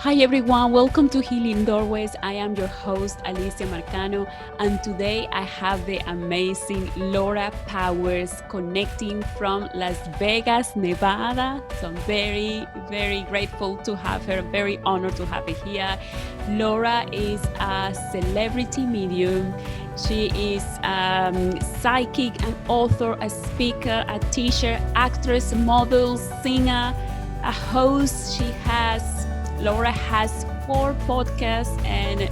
Hi everyone, welcome to Healing Doorways. I am your host, Alicia Marcano, and today I have the amazing Laura Powers connecting from Las Vegas, Nevada. So I'm very, very grateful to have her, very honored to have her here. Laura is a celebrity medium. She is psychic, an author, a speaker, a teacher, actress, model, singer, a host. Laura has 4 podcasts, and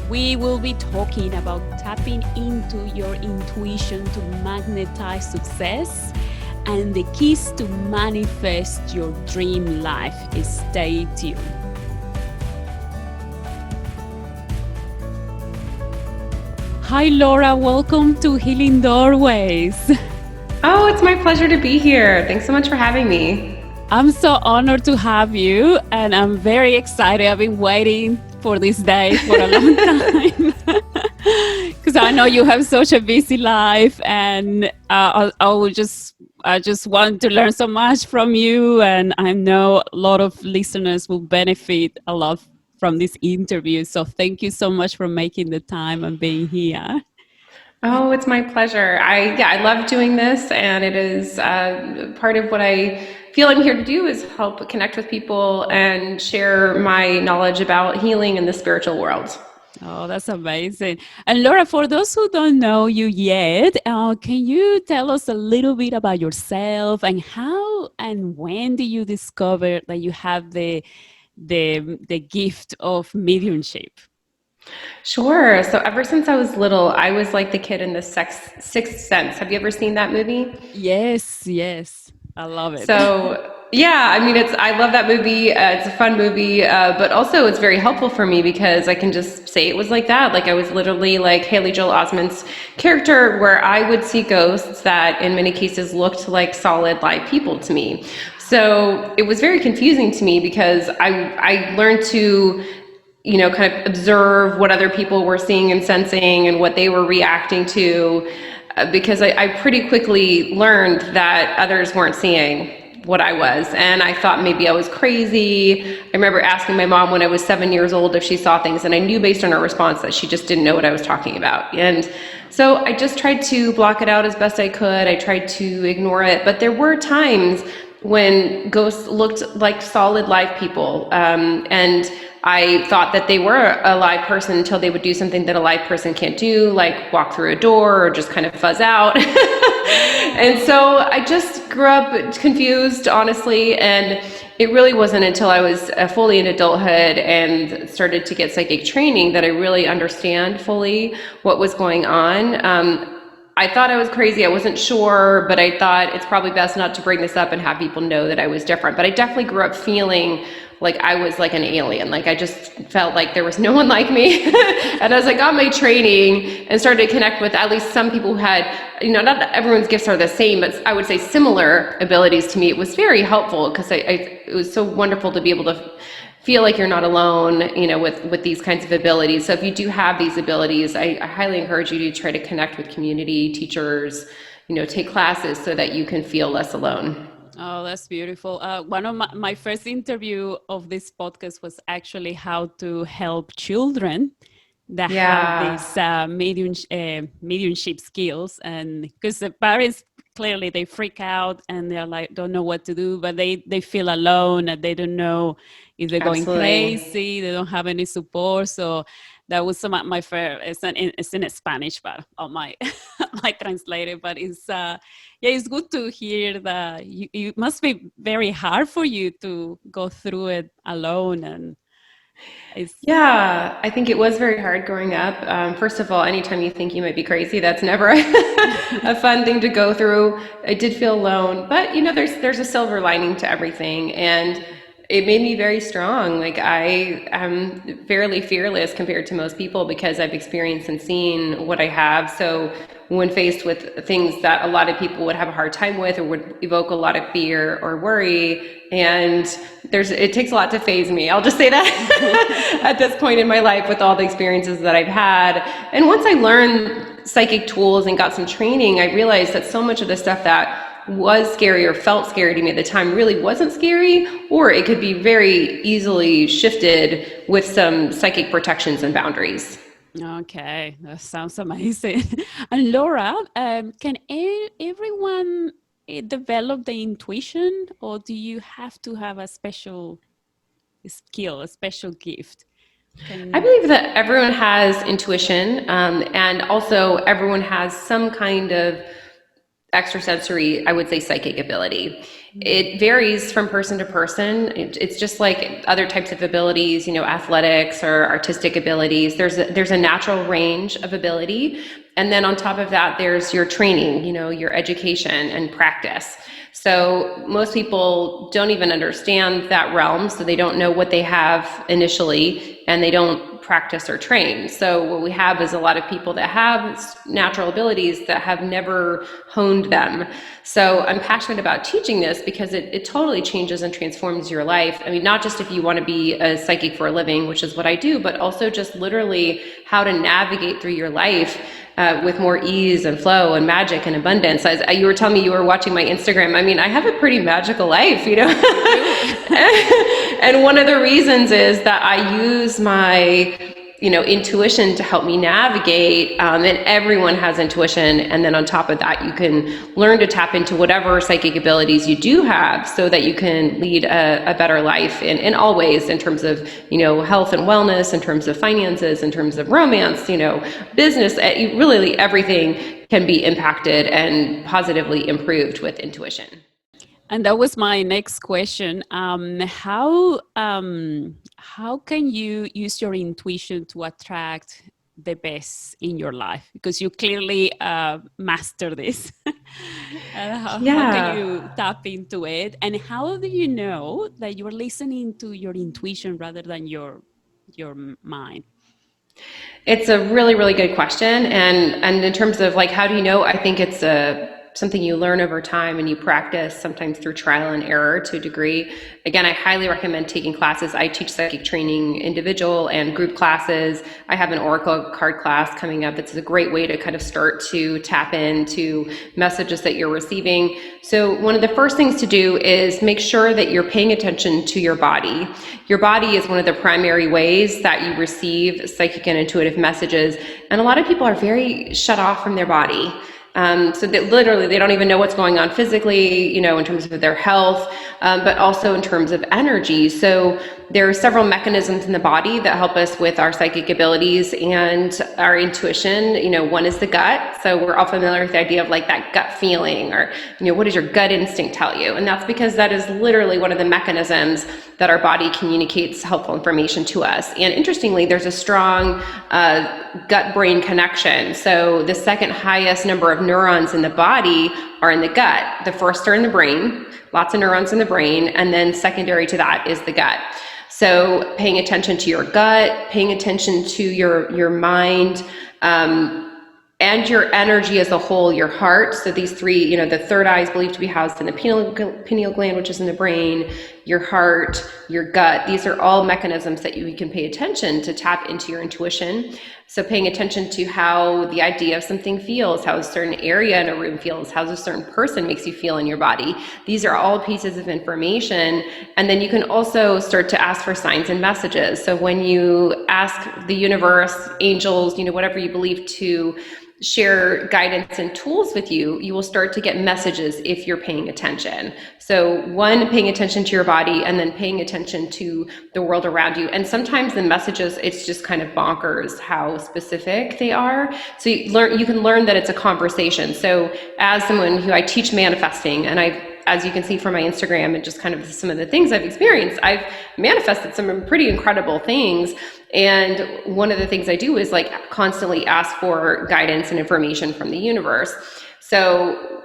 we will be talking about tapping into your intuition to magnetize success and the keys to manifest your dream life. Stay tuned. Hi, Laura. Welcome to Healing Doorways. Oh, it's my pleasure to be here. Thanks so much for having me. I'm so honored to have you, and I'm very excited. I've been waiting for this day for a long time because I know you have such a busy life, and I just want to learn so much from you, and I know a lot of listeners will benefit a lot from this interview. So thank you so much for making the time and being here. Oh, it's my pleasure. I love doing this, and it is part of what I feel I'm here to do is help connect with people and share my knowledge about healing in the spiritual world. Oh, that's amazing. And Laura, for those who don't know you yet, can you tell us a little bit about yourself and how and when did you discover that you have the gift of mediumship? Sure. So ever since I was little, I was like the kid in the Sixth Sense. Have you ever seen that movie? Yes. I love it. So yeah, I mean, I love that movie. It's a fun movie, but also it's very helpful for me because I can just say it was like that. Like I was literally like Haley Joel Osment's character, where I would see ghosts that in many cases looked like solid live people to me. So it was very confusing to me because I learned to kind of observe what other people were seeing and sensing and what they were reacting to, because I pretty quickly learned that others weren't seeing what I was. And I thought maybe I was crazy. I remember asking my mom when I was 7 years old if she saw things, and I knew based on her response that she just didn't know what I was talking about. And so I just tried to block it out as best I could. I tried to ignore it, but there were times when ghosts looked like solid live people, and I thought that they were a live person until they would do something that a live person can't do, like walk through a door or just kind of fuzz out. And so I just grew up confused, honestly, and it really wasn't until I was fully in adulthood and started to get psychic training that I really understand fully what was going on. I thought I was crazy. I wasn't sure, but I thought it's probably best not to bring this up and have people know that I was different. But I definitely grew up feeling like I was like an alien. Like I just felt like there was no one like me. And as I got my training and started to connect with at least some people who had, not everyone's gifts are the same, but I would say similar abilities to me, it was very helpful because it was so wonderful to be able to feel like you're not alone, with these kinds of abilities. So if you do have these abilities, I highly encourage you to try to connect with community, teachers, take classes so that you can feel less alone. Oh, that's beautiful. One of my first interview of this podcast was actually how to help children that have these mediumship skills. And because the parents, clearly they freak out and they're like, don't know what to do, but they feel alone and they don't know if they're going crazy, they don't have any support. So that was some of my favorite. It's in Spanish, but on my my translator. But it's good to hear that it must be very hard for you to go through it alone. And I think it was very hard growing up. First of all, anytime you think you might be crazy, that's never a fun thing to go through. I did feel alone, but there's a silver lining to everything, and it made me very strong. Like I am fairly fearless compared to most people because I've experienced and seen what I have. So when faced with things that a lot of people would have a hard time with or would evoke a lot of fear or worry, and it takes a lot to phase me. I'll just say that at this point in my life with all the experiences that I've had. And once I learned psychic tools and got some training, I realized that so much of the stuff that was scary or felt scary to me at the time really wasn't scary, or it could be very easily shifted with some psychic protections and boundaries. Okay, that sounds amazing. And Laura, can everyone develop the intuition, or do you have to have a special skill, a special gift? I believe that everyone has intuition, and also everyone has some kind of extrasensory, I would say, psychic ability. It varies from person to person. It's just like other types of abilities, athletics or artistic abilities. There's a natural range of ability. And then on top of that, there's your training, your education and practice. So most people don't even understand that realm, so they don't know what they have initially, and they don't practice or train. So what we have is a lot of people that have natural abilities that have never honed them. So I'm passionate about teaching this because it totally changes and transforms your life. I mean, not just if you want to be a psychic for a living, which is what I do, but also just literally how to navigate through your life with more ease and flow and magic and abundance. As you were telling me, you were watching my Instagram. I mean, I have a pretty magical life, And one of the reasons is that I use my, intuition to help me navigate. And everyone has intuition. And then on top of that, you can learn to tap into whatever psychic abilities you do have so that you can lead a better life in all ways, in terms of, health and wellness, in terms of finances, in terms of romance, business. Really everything can be impacted and positively improved with intuition. And that was my next question. How can you use your intuition to attract the best in your life? Because you clearly master this. How can you tap into it? And how do you know that you're listening to your intuition rather than your mind? It's a really, really good question. And in terms of how do you know, I think it's something you learn over time and you practice, sometimes through trial and error to a degree. Again, I highly recommend taking classes. I teach psychic training, individual and group classes. I have an oracle card class coming up. It's a great way to kind of start to tap into messages that you're receiving. So one of the first things to do is make sure that you're paying attention to your body. Your body is one of the primary ways that you receive psychic and intuitive messages. And a lot of people are very shut off from their body. So that literally they don't even know what's going on physically, in terms of their health, but also in terms of energy. So there are several mechanisms in the body that help us with our psychic abilities and our intuition. One is the gut. So we're all familiar with the idea of that gut feeling, or, what does your gut instinct tell you? And that's because that is literally one of the mechanisms that our body communicates helpful information to us. And interestingly, there's a strong gut-brain connection. So the second highest number of neurons in the body are in the gut. The first are in the brain, lots of neurons in the brain, and then secondary to that is the gut. So paying attention to your gut, paying attention to your mind, and your energy as a whole, your heart. So these three, the third eye is believed to be housed in the pineal gland, which is in the brain, your heart, your gut. These are all mechanisms that you can pay attention to tap into your intuition. So paying attention to how the idea of something feels, how a certain area in a room feels, how a certain person makes you feel in your body. These are all pieces of information. And then you can also start to ask for signs and messages. So when you ask the universe, angels, whatever you believe to share guidance and tools with you, you will start to get messages if you're paying attention. So one, paying attention to your body, and then paying attention to the world around you. And sometimes the messages, it's just kind of bonkers how specific they are. So you can learn that it's a conversation. So as someone who I teach manifesting, and as you can see from my Instagram and just kind of some of the things I've experienced, I've manifested some pretty incredible things. And one of the things I do is constantly ask for guidance and information from the universe. So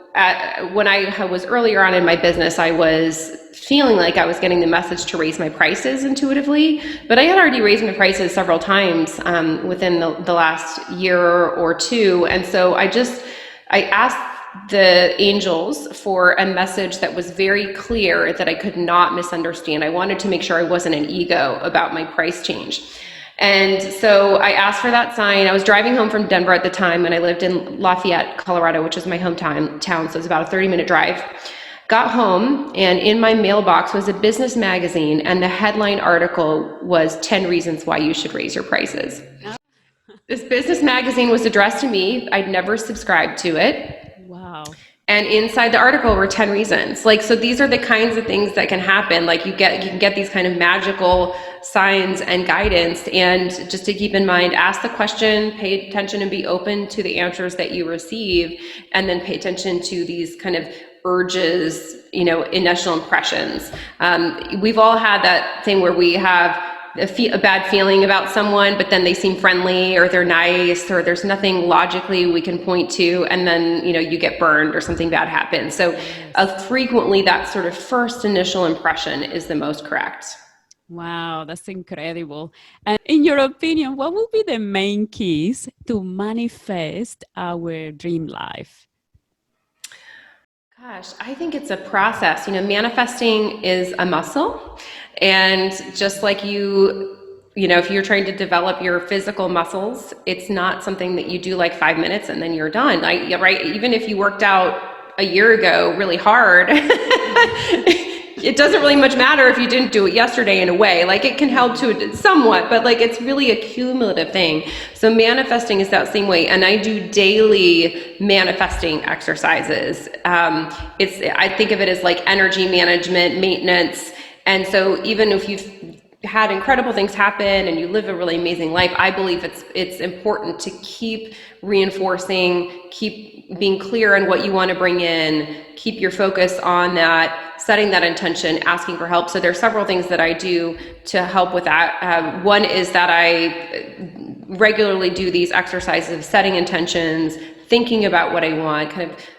when I was earlier on in my business, I was feeling like I was getting the message to raise my prices intuitively, but I had already raised my prices several times within the last year or two. And so I asked the angels for a message that was very clear, that I could not misunderstand. I wanted to make sure I wasn't an ego about my price change. And so I asked for that sign. I was driving home from Denver at the time, and I lived in Lafayette, Colorado, which is my hometown, so it's about a 30-minute drive. Got home, and in my mailbox was a business magazine, and the headline article was 10 reasons why you should raise your prices. This business magazine was addressed to me. I'd never subscribed to it. Wow. And inside the article were 10 reasons. Like, so these are the kinds of things that can happen. Like, you can get these kind of magical signs and guidance. And just to keep in mind, ask the question, pay attention, and be open to the answers that you receive. And then pay attention to these kind of urges, initial impressions. We've all had that thing where we have a bad feeling about someone, but then they seem friendly, or they're nice, or there's nothing logically we can point to, and then you get burned or something bad happens. So frequently that sort of first initial impression is the most correct. Wow, that's incredible. And in your opinion, what would be the main keys to manifest our dream life? Gosh, I think it's a process. Manifesting is a muscle. And just like if you're trying to develop your physical muscles, it's not something that you do like 5 minutes and then you're done. Right? Even if you worked out a year ago really hard, it doesn't really much matter if you didn't do it yesterday in a way. Like, it can help to it somewhat, but like, it's really a cumulative thing. So manifesting is that same way. And I do daily manifesting exercises. I think of it as like energy management, maintenance. And so even if you've had incredible things happen and you live a really amazing life, I believe it's important to keep reinforcing, keep being clear on what you want to bring in, keep your focus on that, setting that intention, asking for help. So there's several things that I do to help with that. One is that I regularly do these exercises of setting intentions, thinking about what I want.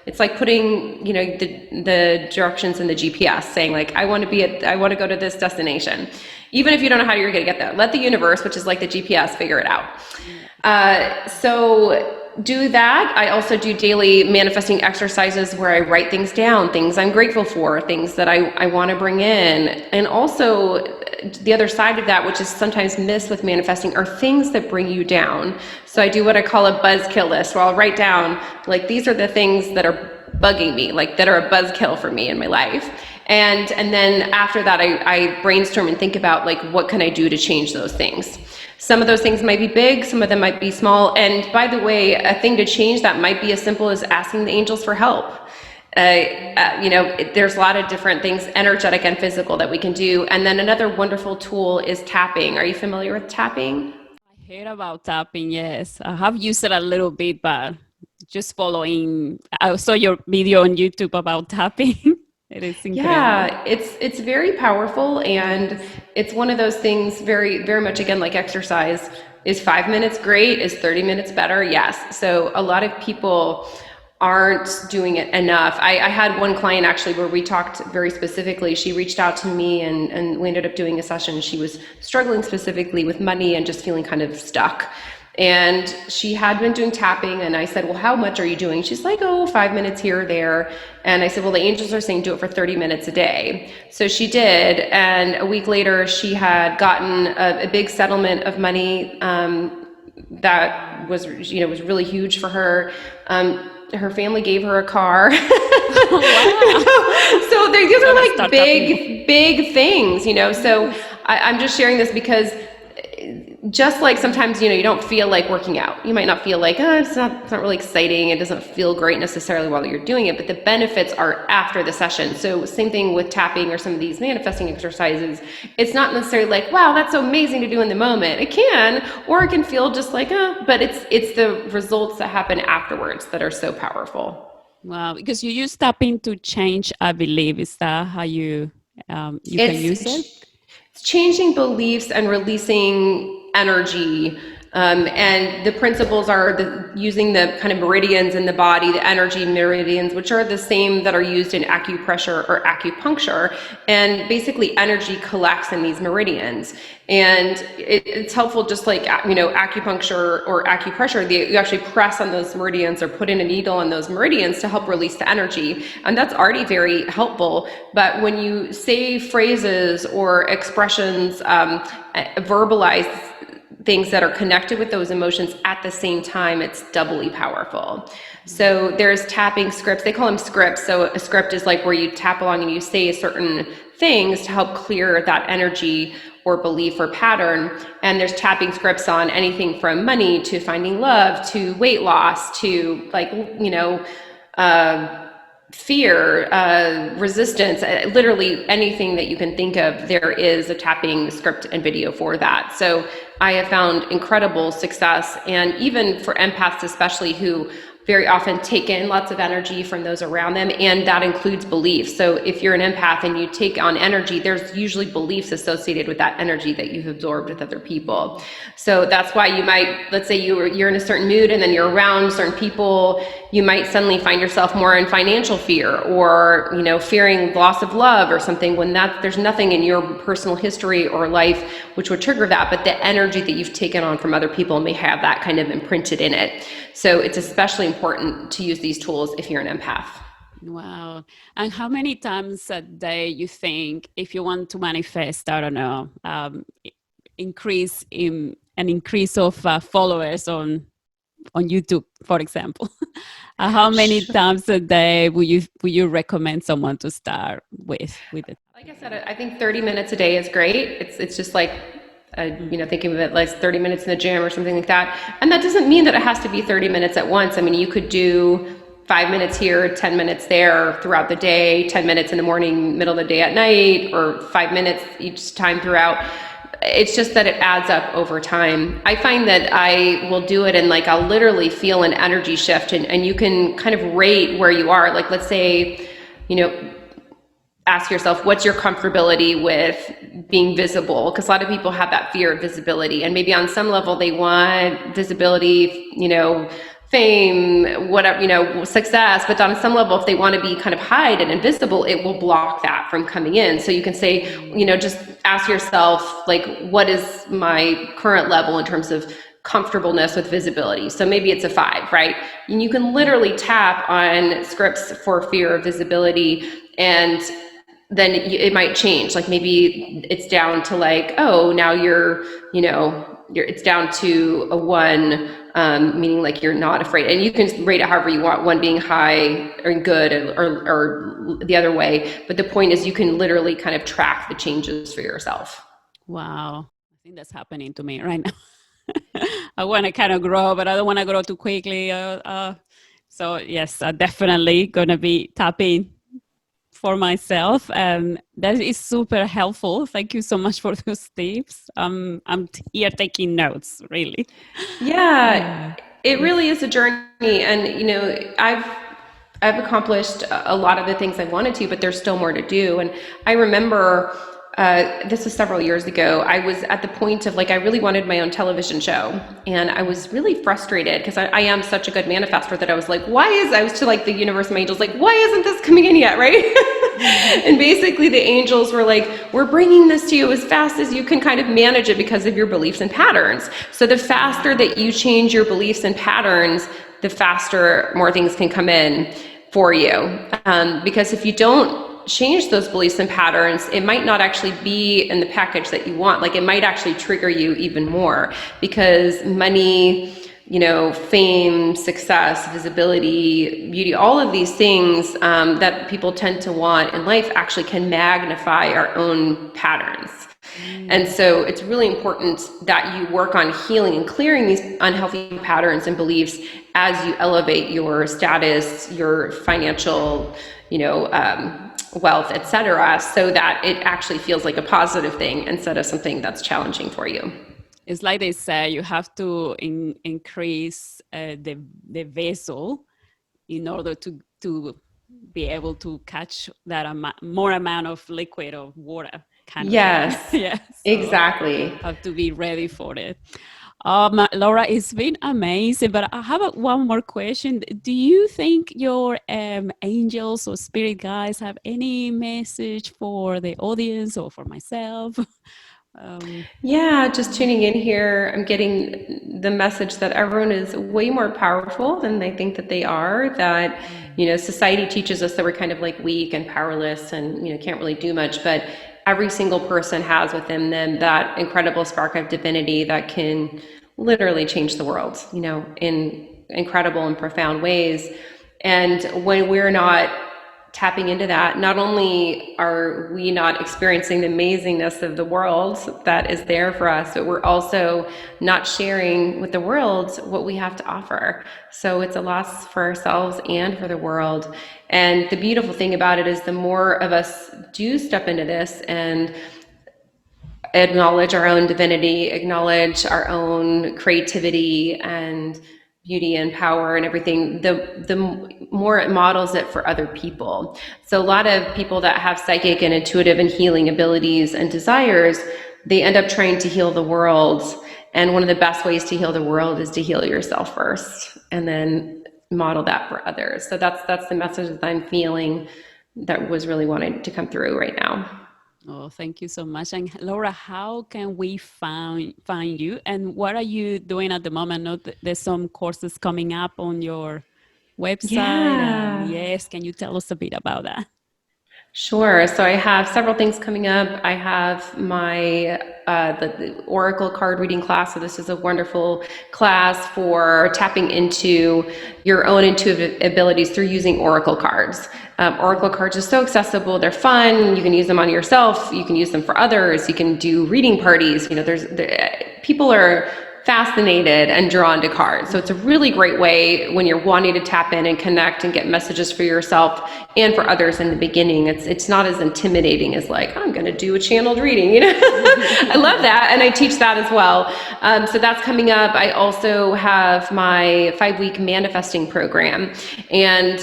It's like putting, the directions in the GPS, saying like, I want to go to this destination. Even if you don't know how you're going to get there, let the universe, which is like the GPS, figure it out. So do that. I also do daily manifesting exercises where I write things down, things I'm grateful for, things that I want to bring in. And also the other side of that, which is sometimes missed with manifesting, are things that bring you down. So I do what I call a buzzkill list, where I'll write down, like, these are the things that are bugging me, like, that are a buzzkill for me in my life. And then after that, I brainstorm and think about, like, what can I do to change those things? Some of those things might be big, some of them might be small. And by the way, a thing to change that might be as simple as asking the angels for help. There's a lot of different things, energetic and physical, that we can do. And then another wonderful tool is tapping. Are you familiar with tapping? I heard about tapping, yes. I have used it a little bit, but just following. I saw your video on YouTube about tapping. It is incredible. Yeah, it's very powerful, and it's one of those things, very, very much, again, like exercise. Is 5 minutes great? Is 30 minutes better? Yes. So a lot of people aren't doing it enough. I had one client actually where we talked very specifically. She reached out to me and we ended up doing a session. She was struggling specifically with money and just feeling kind of stuck. And she had been doing tapping, and I said, well, how much are you doing? She's like, 5 minutes here or there. And I said, well, the angels are saying do it for 30 minutes a day. So she did. And a week later, she had gotten a big settlement of money that was really huge for her. Her family gave her a car. Oh, wow. So these are like big things, So I'm just sharing this because just like sometimes, you don't feel like working out. You might not feel like, it's not really exciting. It doesn't feel great necessarily while you're doing it, but the benefits are after the session. So same thing with tapping or some of these manifesting exercises. It's not necessarily like, wow, that's so amazing to do in the moment. It can, or it can feel just like, but it's the results that happen afterwards that are so powerful. Wow, because you use tapping to change a belief. Is that how you can use it? It's changing beliefs and releasing energy. And the principles are using the kind of meridians in the body, the energy meridians, which are the same that are used in acupressure or acupuncture. And basically energy collects in these meridians. And it's helpful, just like, acupuncture or acupressure, you actually press on those meridians or put in a needle on those meridians to help release the energy. And that's already very helpful. But when you say phrases or expressions, verbalize things that are connected with those emotions at the same time, it's doubly powerful. So there's tapping scripts. They call them scripts. So a script is like where you tap along and you say certain things to help clear that energy or belief or pattern. And there's tapping scripts on anything from money to finding love to weight loss to like, fear, resistance, literally anything that you can think of, there is a tapping script and video for that. So I have found incredible success, and even for empaths especially, who very often take in lots of energy from those around them, and that includes beliefs. So if you're an empath and you take on energy, there's usually beliefs associated with that energy that you've absorbed with other people. So that's why you might, let's say you're in a certain mood and then you're around certain people, you might suddenly find yourself more in financial fear, or fearing loss of love or something, when there's nothing in your personal history or life which would trigger that, but the energy that you've taken on from other people may have that kind of imprinted in it. So it's especially important to use these tools if you're an empath. Wow. And how many times a day you think, if you want to manifest, I don't know, increase of followers on YouTube, for example, how many times a day would you recommend someone to start with it? Like I said, I think 30 minutes a day is great. It's just like, thinking of it like 30 minutes in the gym or something like that. And that doesn't mean that it has to be 30 minutes at once. I mean, you could do 5 minutes here, 10 minutes there throughout the day, 10 minutes in the morning, middle of the day at night, or 5 minutes each time throughout. It's just that it adds up over time. I find that I will do it and like I'll literally feel an energy shift, and you can kind of rate where you are. Like, let's say, ask yourself, what's your comfortability with being visible? Because a lot of people have that fear of visibility, and maybe on some level they want visibility, fame, whatever, success. But on some level, if they want to be kind of hide and invisible, it will block that from coming in. So you can say, just ask yourself, like, what is my current level in terms of comfortableness with visibility? So maybe it's a 5, right? And you can literally tap on scripts for fear of visibility, and then it might change. Like maybe it's down to like, oh, now it's down to a 1, meaning like you're not afraid. And you can rate it however you want, 1 being high or good, or the other way. But the point is you can literally kind of track the changes for yourself. Wow. I think that's happening to me right now. I want to kind of grow, but I don't want to grow too quickly. So yes, I'm definitely going to be tapping for myself, and that is super helpful. Thank you so much for those tips. I'm here taking notes, really. Yeah, it really is a journey, and I've accomplished a lot of the things I wanted to, but there's still more to do. And I remember this was several years ago. I was at the point of like, I really wanted my own television show, and I was really frustrated because I am such a good manifestor that I was like, I was to like the universe, my angels, like, why isn't this coming in yet, right? And basically the angels were like, we're bringing this to you as fast as you can kind of manage it because of your beliefs and patterns. So the faster that you change your beliefs and patterns, the faster more things can come in for you. Because if you don't change those beliefs and patterns, it might not actually be in the package that you want. Like it might actually trigger you even more, because money, fame, success, visibility, beauty, all of these things that people tend to want in life actually can magnify our own patterns. And so it's really important that you work on healing and clearing these unhealthy patterns and beliefs as you elevate your status, your financial, wealth, etc., so that it actually feels like a positive thing instead of something that's challenging for you. It's like they say, you have to increase the vessel in order to be able to catch that more amount of liquid or water. Yes, yes, exactly. Have to be ready for it. Laura, it's been amazing, but I have one more question. Do you think your angels or spirit guides have any message for the audience or for myself? Yeah, just tuning in here, I'm getting the message that everyone is way more powerful than they think that they are, that, society teaches us that we're kind of like weak and powerless and, can't really do much, but every single person has within them that incredible spark of divinity that can literally change the world, in incredible and profound ways. And when we're not tapping into that, not only are we not experiencing the amazingness of the world that is there for us, but we're also not sharing with the world what we have to offer. So it's a loss for ourselves and for the world. And the beautiful thing about it is the more of us do step into this and acknowledge our own divinity, acknowledge our own creativity and beauty and power and everything, the more it models it for other people. So a lot of people that have psychic and intuitive and healing abilities and desires, they end up trying to heal the world. And one of the best ways to heal the world is to heal yourself first and then model that for others. So that's the message that I'm feeling that was really wanting to come through right now. Oh, thank you so much. And Laura, how can we find you? And what are you doing at the moment? I know there's some courses coming up on your website. And yes, can you tell us a bit about that? Sure. So I have several things coming up. I have my the Oracle card reading class. So this is a wonderful class for tapping into your own intuitive abilities through using Oracle cards. Oracle cards are so accessible. They're fun. You can use them on yourself. You can use them for others. You can do reading parties. People are fascinated and drawn to cards. So it's a really great way when you're wanting to tap in and connect and get messages for yourself and for others in the beginning. It's not as intimidating as like, I'm going to do a channeled reading, I love that. And I teach that as well. So that's coming up. I also have my 5-week manifesting program. And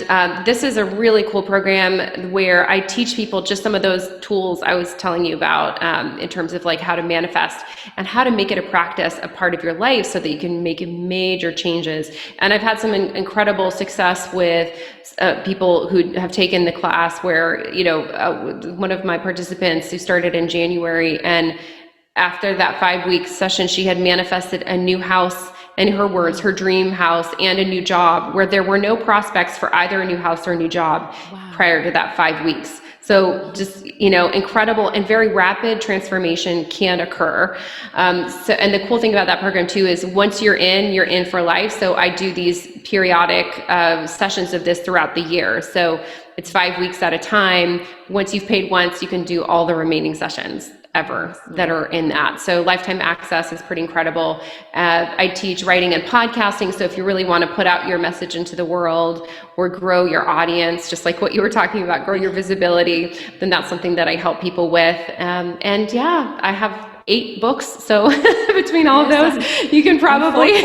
this is a really cool program where I teach people just some of those tools I was telling you about in terms of like how to manifest and how to make it a practice, a part of your life so that you can make major changes. And I've had some incredible success with people who have taken the class where, one of my participants who started in January, and after that 5-week session, she had manifested a new house, in her words, her dream house, and a new job where there were no prospects for either a new house or a new job prior to that 5 weeks. So just, incredible and very rapid transformation can occur. And the cool thing about that program too is once you're in for life. So I do these periodic sessions of this throughout the year. So it's 5 weeks at a time. Once you've paid once, you can do all the remaining sessions ever that are in that. So lifetime access is pretty incredible. I teach writing and podcasting. So if you really want to put out your message into the world or grow your audience, just like what you were talking about, grow your visibility, then that's something that I help people with. I have 8 books. So between all of those, you can probably...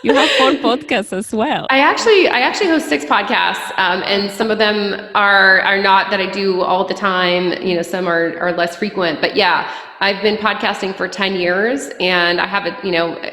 You have 4 podcasts as well. I actually host 6 podcasts, and some of them are not that I do all the time. Some are less frequent. But yeah, I've been podcasting for 10 years, and I have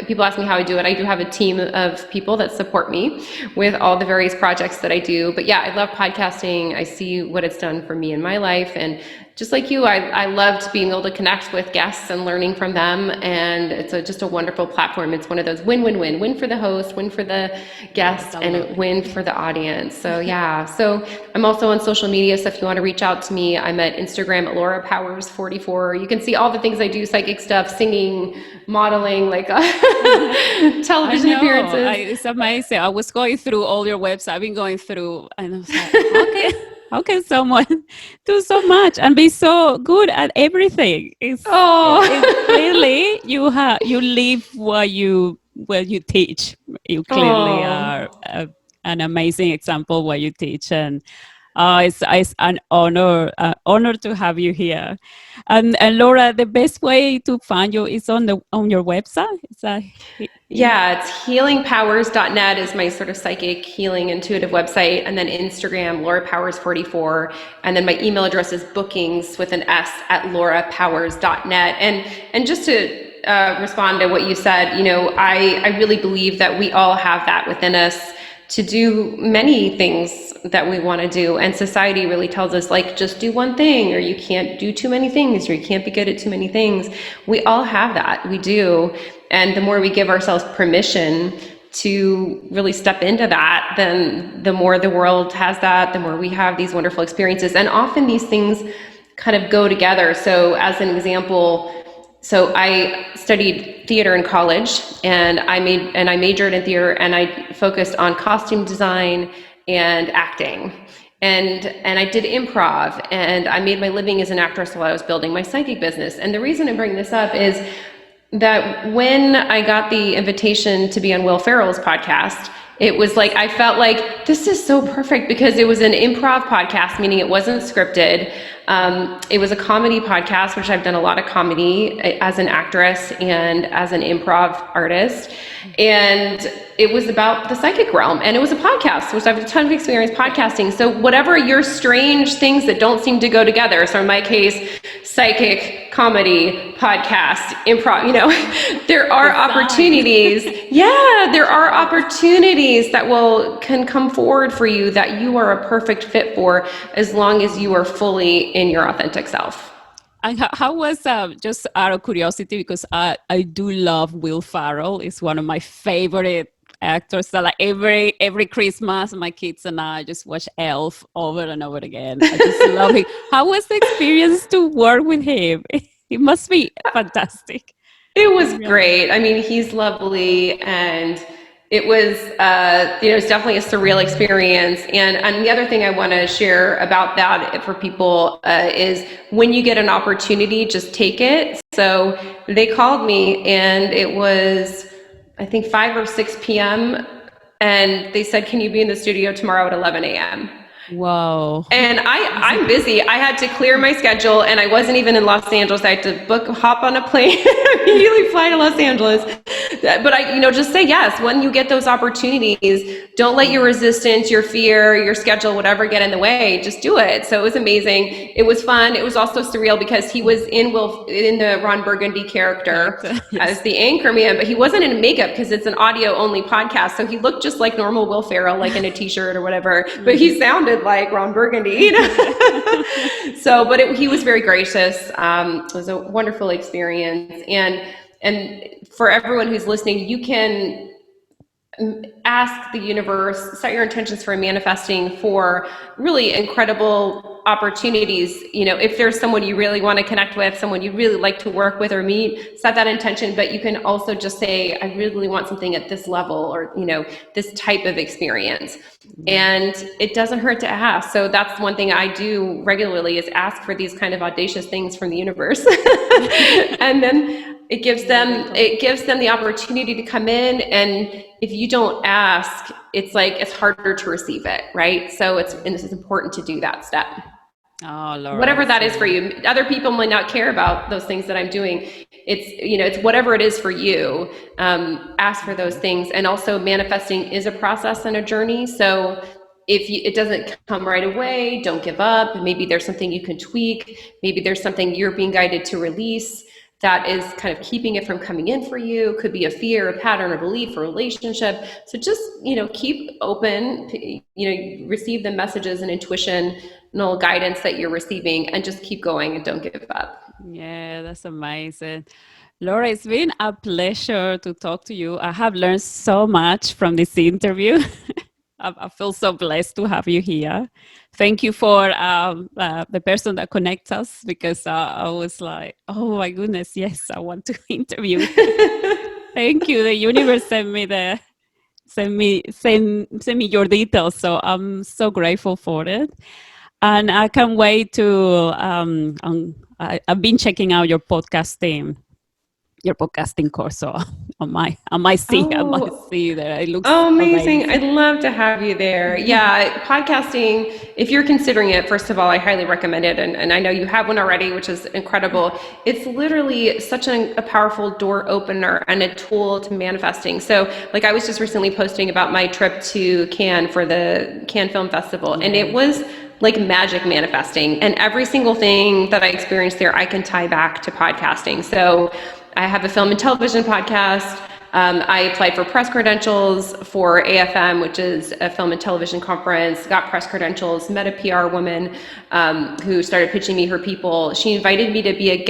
people ask me how I do it. I do have a team of people that support me with all the various projects that I do. But yeah, I love podcasting. I see what it's done for me in my life, and just like you, I loved being able to connect with guests and learning from them. And it's just a wonderful platform. It's one of those win-win-win. Win for the host, win for the guest, and win for the audience. So yeah. So I'm also on social media. So if you want to reach out to me, I'm at Instagram at Laura Powers 44. You can see all the things I do, psychic stuff, singing, modeling, like television appearances. It's amazing. I was going through all your websites. I've been going through, and I was like, okay. How can someone do so much and be so good at everything? It's clearly you live what you teach. You clearly are an amazing example what you teach, and it's an honor to have you here. And Laura, the best way to find you is on your website. It's healingpowers.net is my sort of psychic healing intuitive website, and then Instagram LauraPowers44, and then my email address is bookings with an S at laurapowers.net. And just to respond to what you said, I really believe that we all have that within us to do many things that we want to do. And society really tells us, like, just do one thing, or you can't do too many things, or you can't be good at too many things. We all have that. We do. And the more we give ourselves permission to really step into that, then the more the world has that, the more we have these wonderful experiences. And often these things kind of go together. So as an example, so I studied theater in college, and I majored in theater, and I focused on costume design and acting. And I did improv, and I made my living as an actress while I was building my psychic business. And the reason I bring this up is that when I got the invitation to be on Will Ferrell's podcast, it was like, I felt like this is so perfect, because it was an improv podcast, meaning it wasn't scripted. It was a comedy podcast, which I've done a lot of comedy as an actress and as an improv artist. And it was about the psychic realm, and it was a podcast, which I have a ton of experience podcasting. So whatever your strange things that don't seem to go together. So in my case, psychic, comedy, podcast, improv, there are opportunities. Yeah, there are opportunities that can come forward for you that you are a perfect fit for, as long as you are fully in your authentic self. And how was, just out of curiosity, because I do love Will Ferrell. It's one of my favorite actors. So like every Christmas, my kids and I just watch Elf over and over again. I just love him. How was the experience to work with him? It must be fantastic. It was great. I mean, he's lovely, and it was, it's definitely a surreal experience. And the other thing I want to share about that for people is, when you get an opportunity, just take it. So they called me, and it was, I think, 5 or 6 p.m. And they said, can you be in the studio tomorrow at 11 a.m.? Wow. And I'm busy. I had to clear my schedule, and I wasn't even in Los Angeles. I had to hop on a plane, immediately fly to Los Angeles. But just say yes. When you get those opportunities, don't let your resistance, your fear, your schedule, whatever, get in the way. Just do it. So it was amazing. It was fun. It was also surreal, because he was in the Ron Burgundy character as the anchor man, but he wasn't in makeup, because it's an audio only podcast. So he looked just like normal Will Ferrell, like in a t-shirt or whatever, but he sounded like Ron Burgundy, So, but he was very gracious. It was a wonderful experience. And for everyone who's listening, you can ask the universe, set your intentions for manifesting for really incredible opportunities. If there's someone you really want to connect with, someone you really like to work with or meet, set that intention. But you can also just say, I really want something at this level, or, this type of experience. And it doesn't hurt to ask. So that's one thing I do regularly, is ask for these kind of audacious things from the universe. And then it gives them the opportunity to come in. And if you don't ask, it's harder to receive it, right? So this is important to do that step. Oh, Laura, whatever that is for you. Other people might not care about those things that I'm doing. It's whatever it is for you. Ask for those things. And also, manifesting is a process and a journey. So if it doesn't come right away, don't give up. Maybe there's something you can tweak. Maybe there's something you're being guided to release that is kind of keeping it from coming in for you. Could be a fear, a pattern, a belief, a relationship. So just, keep open, receive the messages and intuitional guidance that you're receiving, and just keep going and don't give up. Yeah, that's amazing. Laura, it's been a pleasure to talk to you. I have learned so much from this interview. I feel so blessed to have you here. Thank you for the person that connects us, because I was like, oh my goodness, yes, I want to interview. Thank you. The universe sent me your details. So I'm so grateful for it. And I can't wait to, I've been checking out your podcasting course. So I might see there. It looks amazing. I'd love to have you there. Yeah, podcasting, if you're considering it, first of all, I highly recommend it. And I know you have one already, which is incredible. It's literally such a powerful door opener and a tool to manifesting. So like, I was just recently posting about my trip to Cannes for the Cannes Film Festival, and it was like magic manifesting. And every single thing that I experienced there, I can tie back to podcasting. So I have a film and television podcast. I applied for press credentials for AFM, which is a film and television conference, got press credentials, met a PR woman who started pitching me her people. She invited me to be a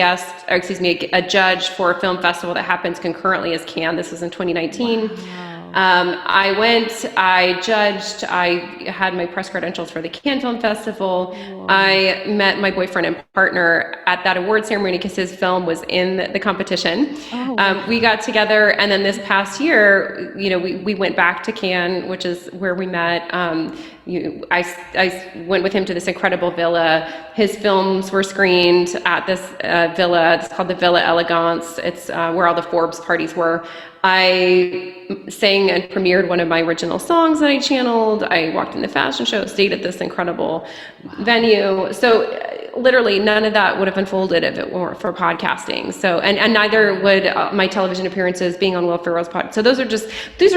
judge for a film festival that happens concurrently as Cannes. This was in 2019. Wow. I went, I judged, I had my press credentials for the Cannes Film Festival. Wow. I met my boyfriend and partner at that award ceremony because his film was in the competition. Oh, wow. We got together, and then this past year, we went back to Cannes, which is where we met. I went with him to this incredible villa. His films were screened at this villa. It's called the Villa Elegance. It's where all the Forbes parties were. I sang and premiered one of my original songs that I channeled. I walked in the fashion show, stayed at this incredible venue. So literally none of that would have unfolded if it weren't for podcasting. So, and neither would my television appearances, being on Will Ferrell's podcast. So these are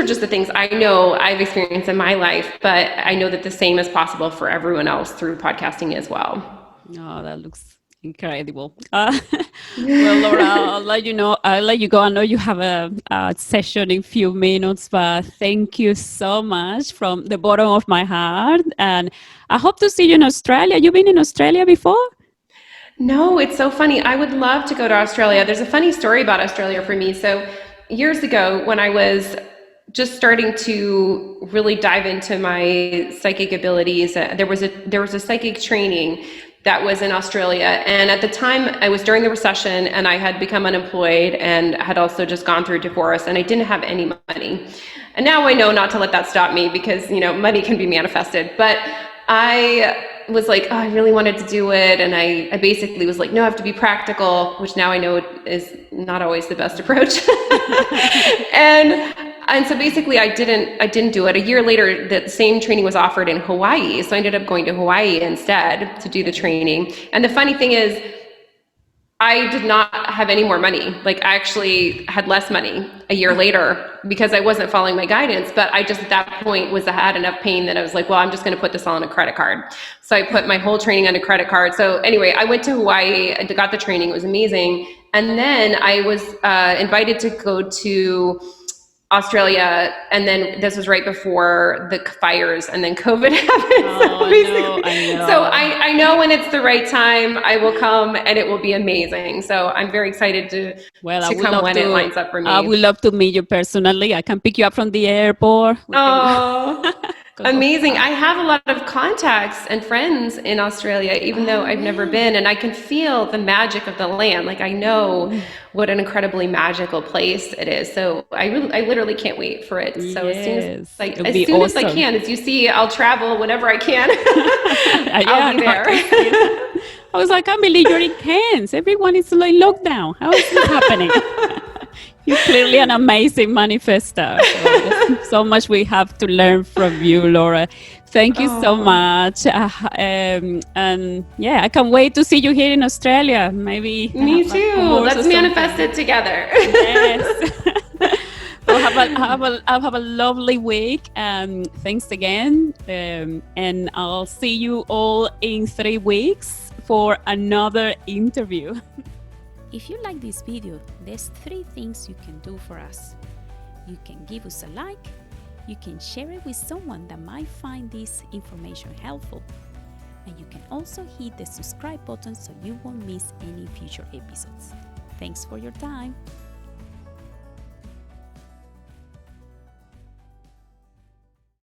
just the things I know I've experienced in my life, but I know that the same is possible for everyone else through podcasting as well. Oh, that looks incredible. Well, Laura, I'll let you go. I know you have a session in a few minutes, but thank you so much from the bottom of my heart. And I hope to see you in Australia. You've been in Australia before? No, it's so funny. I would love to go to Australia. There's a funny story about Australia for me. So years ago, when I was just starting to really dive into my psychic abilities, there was a psychic training that was in Australia. And at the time, I was during the recession, and I had become unemployed and had also just gone through a divorce, and I didn't have any money. And now I know not to let that stop me because, money can be manifested. But I was like, oh, I really wanted to do it. And I basically was like, no, I have to be practical, which now I know is not always the best approach. And so basically I didn't do it. A year later, the same training was offered in Hawaii. So I ended up going to Hawaii instead to do the training. And the funny thing is, I did not have any more money. Like, I actually had less money a year later because I wasn't following my guidance. But I just at that point had enough pain that I was like, well, I'm just going to put this all on a credit card. So I put my whole training on a credit card. So anyway, I went to Hawaii, I got the training. It was amazing. And then I was invited to go to Australia, and then this was right before the fires, and then COVID happened. Oh, I know. So I know when it's the right time, I will come, and it will be amazing. So I'm very excited to come when it lines up for me. I would love to meet you personally. I can pick you up from the airport. Oh, amazing. I have a lot of contacts and friends in Australia, even though I've never been, and I can feel the magic of the land. Like, I know what an incredibly magical place it is. So I literally can't wait for it. So as soon as I can, as you see, I'll travel whenever I can. I'll be there. I was like, I believe you're in Cairns. Everyone is in lockdown. How is this happening? You're clearly an amazing manifester. So much we have to learn from you, Laura. Thank you so much. And yeah, I can't wait to see you here in Australia. Maybe. Me too. Let's manifest it together. Yes. Well, have a lovely week. Thanks again. And I'll see you all in 3 weeks for another interview. If you like this video, there's 3 things you can do for us. You can give us a like, you can share it with someone that might find this information helpful, and you can also hit the subscribe button so you won't miss any future episodes. Thanks for your time.